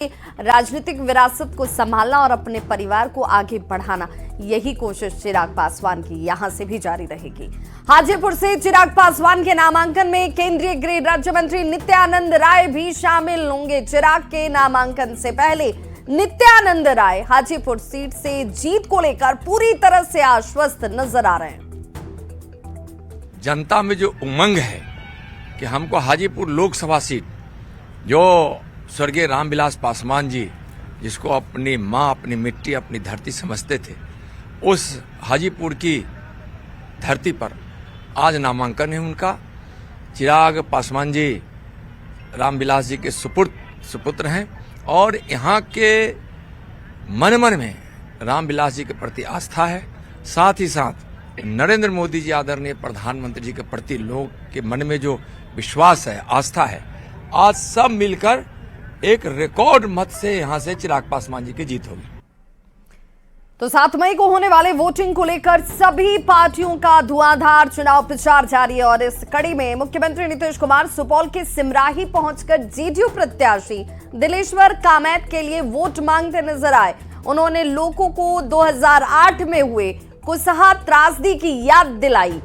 राजनीतिक विरासत को संभालना और अपने परिवार को आगे बढ़ाना, यही कोशिश चिराग पासवान की यहां से भी जारी रहेगी। हाजीपुर से चिराग पासवान के नामांकन में केंद्रीय गृह राज्य मंत्री नित्यानंद राय भी शामिल होंगे। चिराग के नामांकन से पहले नित्यानंद राय हाजीपुर सीट से जीत को लेकर पूरी तरह से आश्वस्त नजर आ रहे हैं। जनता में जो उमंग है कि हमको हाजीपुर लोकसभा सीट, जो स्वर्गीय रामविलास पासवान जी जिसको अपनी माँ, अपनी मिट्टी, अपनी धरती समझते थे, उस हाजीपुर की धरती पर आज नामांकन है उनका। चिराग पासवान जी रामविलास जी के सुपुत्र हैं और यहाँ के मन में रामविलास जी के प्रति आस्था है। साथ ही साथ नरेंद्र मोदी जी आदरणीय प्रधानमंत्री जी के प्रति लोग के मन में जो विश्वास है, आस्था है, आज सब मिलकर एक रिकॉर्ड मत से यहां से चिराग पासवान जी की जीत होगी। तो 7 मई को होने वाले वोटिंग को लेकर सभी पार्टियों का धुआंधार चुनाव प्रचार जारी है और इस कड़ी में मुख्यमंत्री नीतीश कुमार सुपौल के सिमराही पहुंचकर जेडीयू प्रत्याशी दिलेश्वर कामैत के लिए वोट मांगते नजर आए। उन्होंने लोगों को 2008 में हुए कुसहा त्रासदी की याद दिलाई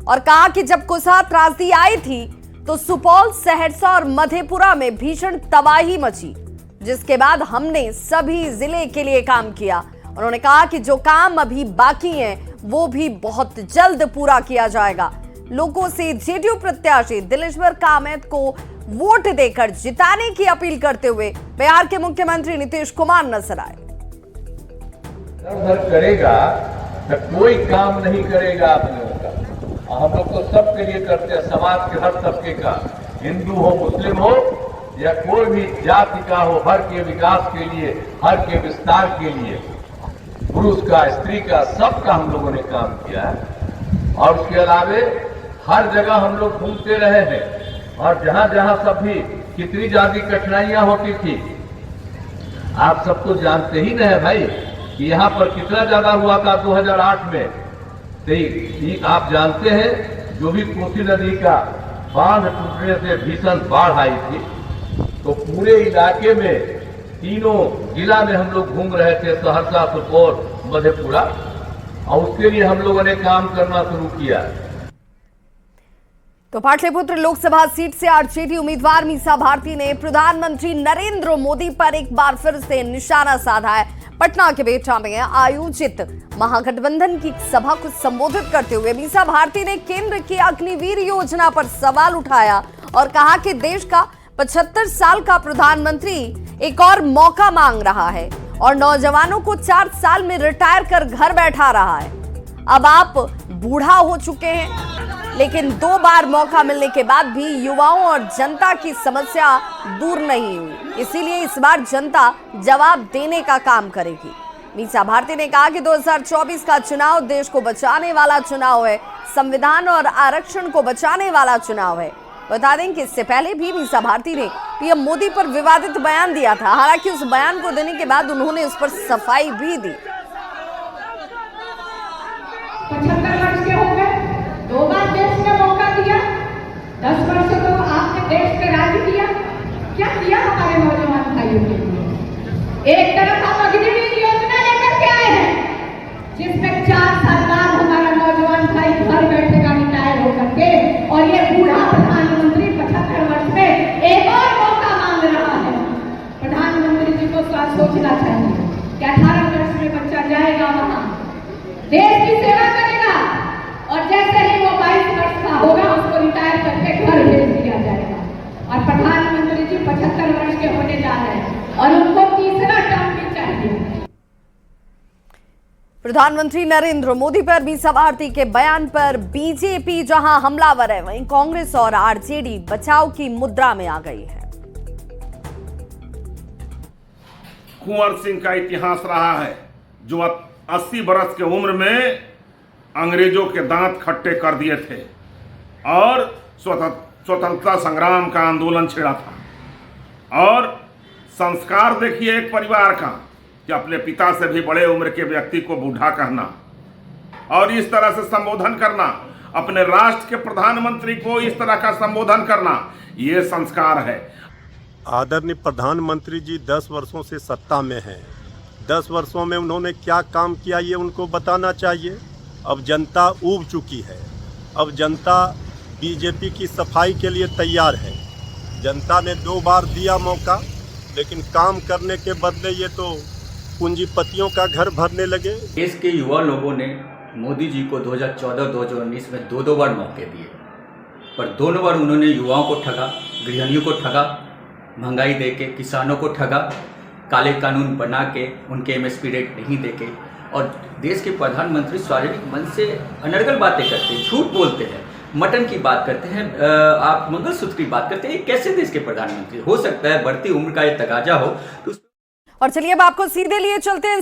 और कहा कि जब कुसहा त्रासदी आई थी तो सुपौल, सहरसा और मधेपुरा में भीषण तबाही मची, जिसके बाद हमने सभी जिले के लिए काम किया। उन्होंने कहा कि जो काम अभी बाकी हैं वो भी बहुत जल्द पूरा किया जाएगा। लोगों से जेडीयू प्रत्याशी दिलेश्वर कामैत को वोट देकर जिताने की अपील करते हुए बिहार के मुख्यमंत्री नीतीश कुमार नजर आए। करेगा तो कोई काम नहीं करेगा आप लोगों का। हम लोग तो सबके लिए करते हैं, समाज के हर तबके का, हिंदू हो, मुस्लिम हो या कोई भी जाति का हो, हर के विकास के लिए, हर के विस्तार के लिए, पुरुष का, स्त्री का, सबका हम लोगों ने काम किया है। और उसके अलावे हर जगह हम लोग घूमते रहे हैं और जहां जहां सब भी कितनी ज्यादा कठिनाइयां होती थी, आप सब तो जानते ही नहीं भाई कि यहाँ पर कितना ज्यादा हुआ था 2008 में। आप जानते हैं जो भी कोसी नदी का बांध टूटने से भीषण बाढ़ आई थी, तो पूरे इलाके में तीनों जिला में हम लोग घूम रहे थे, सहरसा, सुपौल, मधेपुरा, और उसके लिए हम लोगों ने काम करना शुरू किया। तो पाटलिपुत्र लोकसभा सीट से आरजेडी उम्मीदवार मीसा भारती ने प्रधानमंत्री नरेंद्र मोदी पर एक बार फिर से निशाना साधा है। पटना के बेटा में आयोजित महागठबंधन की सभा को संबोधित करते हुए मीसा भारती ने केंद्र की अग्निवीर योजना पर सवाल उठाया और कहा कि देश का 75 साल का प्रधानमंत्री एक और मौका मांग रहा है और नौजवानों को 4 साल में रिटायर कर घर बैठा रहा है। अब आप बूढ़ा हो चुके हैं, लेकिन 2 बार मौका मिलने के बाद भी युवाओं और जनता की समस्या दूर नहीं हुई, इसीलिए इस बार जनता जवाब देने का काम करेगी। मीसा भारती ने कहा कि 2024 का चुनाव देश को बचाने वाला चुनाव है, संविधान और आरक्षण को बचाने वाला चुनाव है। बता दें कि इससे पहले भी मीसा भारती ने पीएम मोदी पर विवादित बयान दिया था। हालांकि उस बयान को देने के बाद उन्होंने उस पर सफाई भी दी। 75 वर्ष के हो गए, 2 बार देश ने मौका दिया, 10 वर्ष तो आपने देश पे राज किया। क्या किया हमारे नौजवान भाइयों के लिए? एक तरफ हम अग्निवीर योजना लेकर के आए हैं, जिसमें 4 साल बाद हमारा नौजवान भाई घर बैठेगा रिटायर होकर के, और ये बूढ़ा प्रधानमंत्री 75 वर्ष में एक और मौका मांग रहा है। प्रधानमंत्री जी को सोचना चाहिए कि 18 वर्ष में बच्चा जाएगा वहां, देश की सेवा करेगा, और जैसे ही वो 22 वर्ष का होगा उसको रिटायर करके घर भेज दिया जाएगा। और प्रधानमंत्री जी 75 वर्ष के होने जा रहे हैं और उनको तीसरा टर्म भी चाहिए। प्रधानमंत्री नरेंद्र मोदी पर मीसा भारती के बयान पर बीजेपी जहां हमलावर है, वहीं कांग्रेस और आरजेडी बचाव की मुद्रा में आ गई है। कुंवर सिंह का इतिहास रहा है, जो 80 बरस के उम्र में अंग्रेजों के दांत खट्टे कर दिए थे और स्वतंत्रता संग्राम का आंदोलन छेड़ा था। और संस्कार देखिए एक परिवार का, कि अपने पिता से भी बड़े उम्र के व्यक्ति को बूढ़ा कहना और इस तरह से संबोधन करना, अपने राष्ट्र के प्रधानमंत्री को इस तरह का संबोधन करना, ये संस्कार है। आदरणीय प्रधानमंत्री जी 10 वर्षों से सत्ता में हैं। 10 वर्षों में उन्होंने क्या काम किया ये उनको बताना चाहिए। अब जनता ऊब चुकी है। अब जनता बीजेपी की सफाई के लिए तैयार है। जनता ने 2 बार दिया मौका, लेकिन काम करने के बदले ये तो पूंजीपतियों का घर भरने लगे। देश के युवा लोगों ने मोदी जी को 2014-2019 में 2 बार मौके दिए, पर दोनों बार उन्होंने युवाओं को ठगा, गृहिणियों को ठगा, महंगाई देके किसानों को ठगा, काले कानून बना के उनके एमएसपी रेट नहीं देके, और देश के प्रधानमंत्री शारीरिक मन से अनर्गल बातें करते हैं, झूठ बोलते हैं, मटन की बात करते हैं, आप मंगलसूत्र की बात करते हैं। ये कैसे देश के प्रधानमंत्री हो सकता है? बढ़ती उम्र का ये तगाजा हो तो और चलिए अब आपको सीधे लिए चलते हैं